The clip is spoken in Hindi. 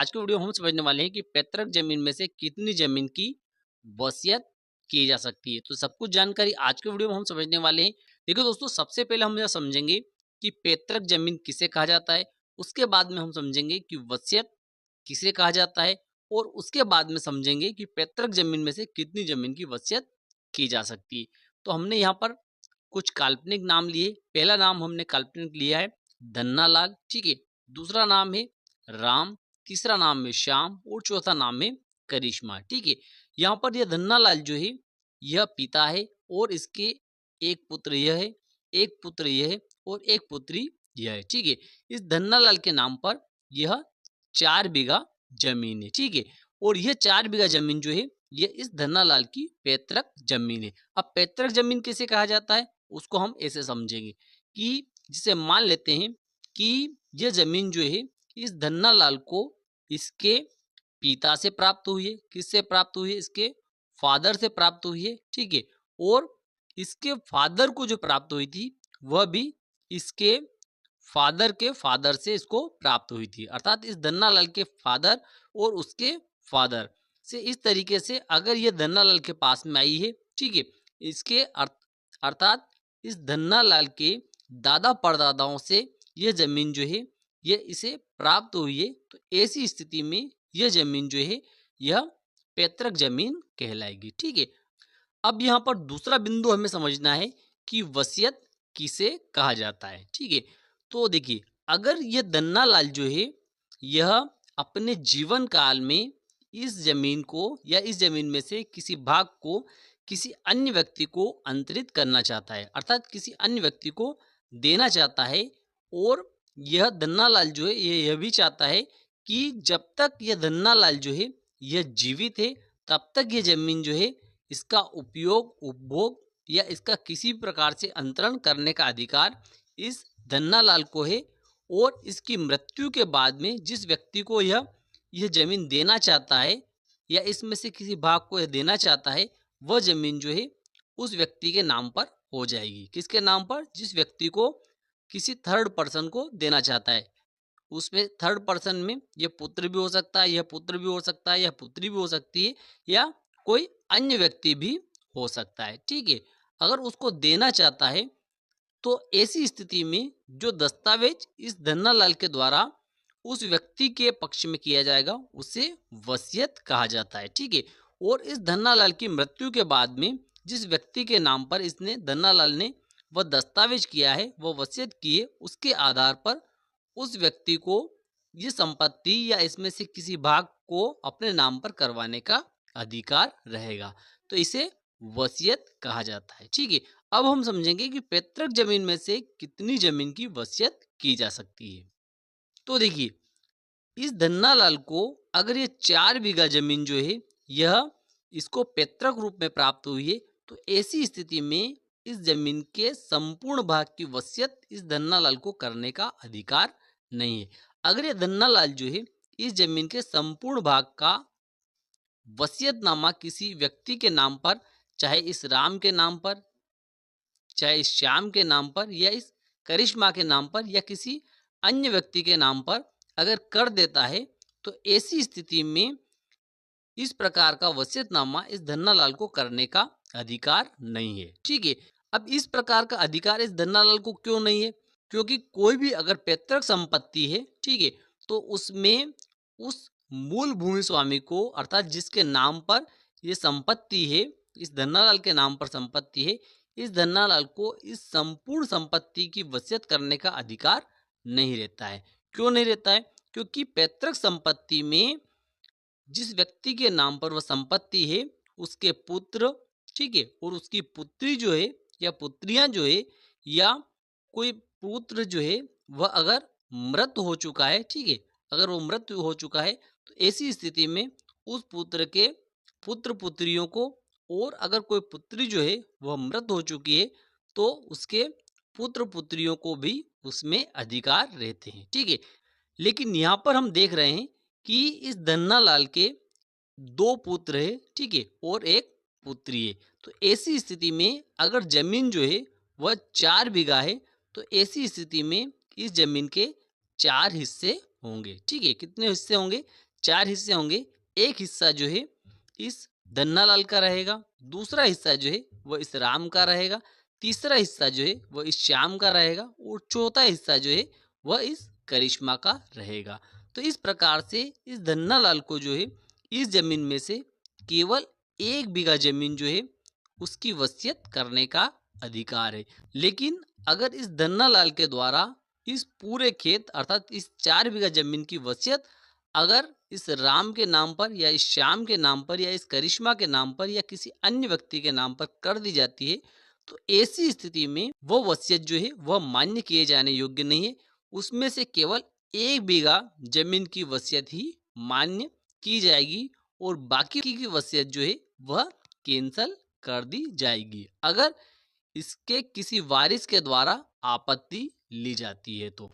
आज के वीडियो में हम समझने वाले हैं कि पैतृक जमीन में से कितनी जमीन की वसीयत की जा सकती है। तो सब कुछ जानकारी आज के वीडियो में हम समझने वाले हैं। देखो दोस्तों, सबसे पहले हम यह समझेंगे कि पैतृक जमीन किसे कहा जाता है। उसके बाद में हम समझेंगे कि वसीयत किसे कहा जाता है और उसके बाद में समझेंगे कि पैतृक जमीन में से कितनी जमीन की वसीयत की जा सकती है। तो हमने यहाँ पर कुछ काल्पनिक नाम लिए। पहला नाम हमने काल्पनिक लिया है धन्नालाल, ठीक है। दूसरा नाम है राम, तीसरा नाम है श्याम और चौथा नाम है करिश्मा, ठीक है। यहाँ पर यह धन्नालाल जो है यह पिता है और इसके एक पुत्र यह है, एक पुत्र यह है और एक पुत्री यह है, ठीक है। इस धन्नालाल के नाम पर यह 4 बीघा जमीन है, ठीक है। और यह 4 बीघा जमीन जो है यह इस धन्नालाल की पैतृक जमीन है। अब पैतृक जमीन किसे कहा जाता है उसको हम ऐसे समझेंगे कि जिसे मान लेते हैं कि यह जमीन जो है इस धन्नालाल को इसके पिता से प्राप्त हुई है। किससे प्राप्त हुई है? इसके फादर से प्राप्त हुई है, ठीक है। और इसके फादर को जो प्राप्त हुई थी वह भी इसके फादर के फादर से इसको प्राप्त हुई थी। अर्थात इस धन्नालाल के फादर और उसके फादर से इस तरीके से अगर ये धन्नालाल के पास में आई है, ठीक है। इसके अर्थात इस धन्नालाल के दादा परदादाओं से यह जमीन जो है यह इसे प्राप्त हुई है। तो ऐसी स्थिति में यह जमीन जो है यह पैतृक जमीन कहलाएगी, ठीक है। अब यहाँ पर दूसरा बिंदु हमें समझना है कि वसीयत किसे कहा जाता है, ठीक है। तो देखिए, अगर यह धन्नालाल जो है यह अपने जीवन काल में इस जमीन को या इस जमीन में से किसी भाग को किसी अन्य व्यक्ति को अंतरित करना चाहता है, अर्थात किसी अन्य व्यक्ति को देना चाहता है। और यह धन्नालाल जो है यह भी चाहता है कि जब तक यह धन्नालाल जो है यह जीवित है तब तक यह जमीन जो है इसका उपयोग, उपभोग या इसका किसी प्रकार से अंतरण करने का अधिकार इस धन्नालाल को है। और इसकी मृत्यु के बाद में जिस व्यक्ति को यह जमीन देना चाहता है या इसमें से किसी भाग को यह देना चाहता है वह जमीन जो है उस व्यक्ति के नाम पर हो जाएगी। किसके नाम पर? जिस व्यक्ति को किसी थर्ड पर्सन को देना चाहता है। उसमें थर्ड पर्सन में यह पुत्र भी हो सकता है, यह पुत्र भी हो सकता है, यह पुत्री भी हो सकती है या कोई अन्य व्यक्ति भी हो सकता है, ठीक है। अगर उसको देना चाहता है तो ऐसी स्थिति में जो दस्तावेज इस धन्नालाल के द्वारा उस व्यक्ति के पक्ष में किया जाएगा उसे वसीयत कहा जाता है, ठीक है। और इस धन्नालाल की मृत्यु के बाद में जिस व्यक्ति के नाम पर इसने धन्नालाल ने वह दस्तावेज किया है, वह वसीयत की है, उसके आधार पर उस व्यक्ति को ये संपत्ति या इसमें से किसी भाग को अपने नाम पर करवाने का अधिकार रहेगा। तो इसे वसीयत कहा जाता है, ठीक है। अब हम समझेंगे कि पैतृक जमीन में से कितनी जमीन की वसीयत की जा सकती है। तो देखिए, इस धन्नालाल को अगर ये 4 बीघा जमीन जो है यह इसको पैतृक रूप में प्राप्त हुई है तो ऐसी स्थिति में इस जमीन के संपूर्ण भाग की वसीयत इस धन्नालाल को करने का अधिकार नहीं है। अगर ये धन्नालाल जो है इस जमीन के संपूर्ण भाग का वसीयतनामा किसी व्यक्ति के नाम पर, चाहे इस राम के नाम पर, चाहे इस श्याम के नाम पर या इस करिश्मा के नाम पर या किसी अन्य व्यक्ति के नाम पर अगर कर देता है तो ऐसी स्थिति में इस प्रकार का वसीयतनामा इस धन्नालाल को करने का अधिकार नहीं है, ठीक है। अब इस प्रकार का अधिकार इस धन्नालाल को क्यों नहीं है? क्योंकि कोई भी अगर पैतृक संपत्ति है, ठीक है, तो उसमें उस मूल भूमि स्वामी को, अर्थात जिसके नाम पर ये संपत्ति है, इस धन्नालाल के नाम पर संपत्ति है, इस धन्नालाल को इस संपूर्ण संपत्ति की वसीयत करने का अधिकार नहीं रहता है। क्यों नहीं रहता है? क्योंकि पैतृक संपत्ति में जिस व्यक्ति के नाम पर वह संपत्ति है उसके पुत्र, ठीक है, और उसकी पुत्री जो है या पुत्रियां जो है या कोई पुत्र जो है वह अगर मृत हो चुका है, ठीक है, अगर वो मृत हो चुका है तो ऐसी स्थिति में उस पुत्र के पुत्र पुत्रियों को, और अगर कोई पुत्री जो है वह मृत हो चुकी है तो उसके पुत्र पुत्रियों को भी उसमें अधिकार रहते हैं, ठीक है। लेकिन यहाँ पर हम देख रहे हैं कि इस धन्नालाल के 2 पुत्र है, ठीक है, और एक पुत्री है। तो ऐसी स्थिति में अगर जमीन जो है वह 4 बीघा है तो ऐसी स्थिति में इस जमीन के 4 हिस्से होंगे, ठीक है। कितने हिस्से होंगे? 4 हिस्से होंगे। एक हिस्सा जो है इस धन्नालाल का रहेगा, दूसरा हिस्सा जो है वो इस राम का रहेगा, तीसरा हिस्सा जो है वो इस श्याम का रहेगा और चौथा हिस्सा जो है वह इस करिश्मा का रहेगा। तो इस प्रकार से इस धन्नालाल को जो है इस जमीन में से केवल 1 बीघा जमीन जो है उसकी वसीयत करने का अधिकार है। लेकिन अगर इस धन्नालाल के द्वारा इस पूरे खेत अर्थात इस 4 बीघा जमीन की वसीयत अगर इस राम के नाम पर या इस श्याम के नाम पर या इस करिश्मा के नाम पर या किसी अन्य व्यक्ति के नाम पर कर दी जाती है, तो ऐसी स्थिति में वो वसीयत जो है वह मान्य किए जाने योग्य नहीं है। उसमें से केवल 1 बीघा जमीन की वसीयत ही मान्य की जाएगी और बाकी की वसीयत जो है वह कैंसल कर दी जाएगी, अगर इसके किसी वारिस के द्वारा आपत्ति ली जाती है तो।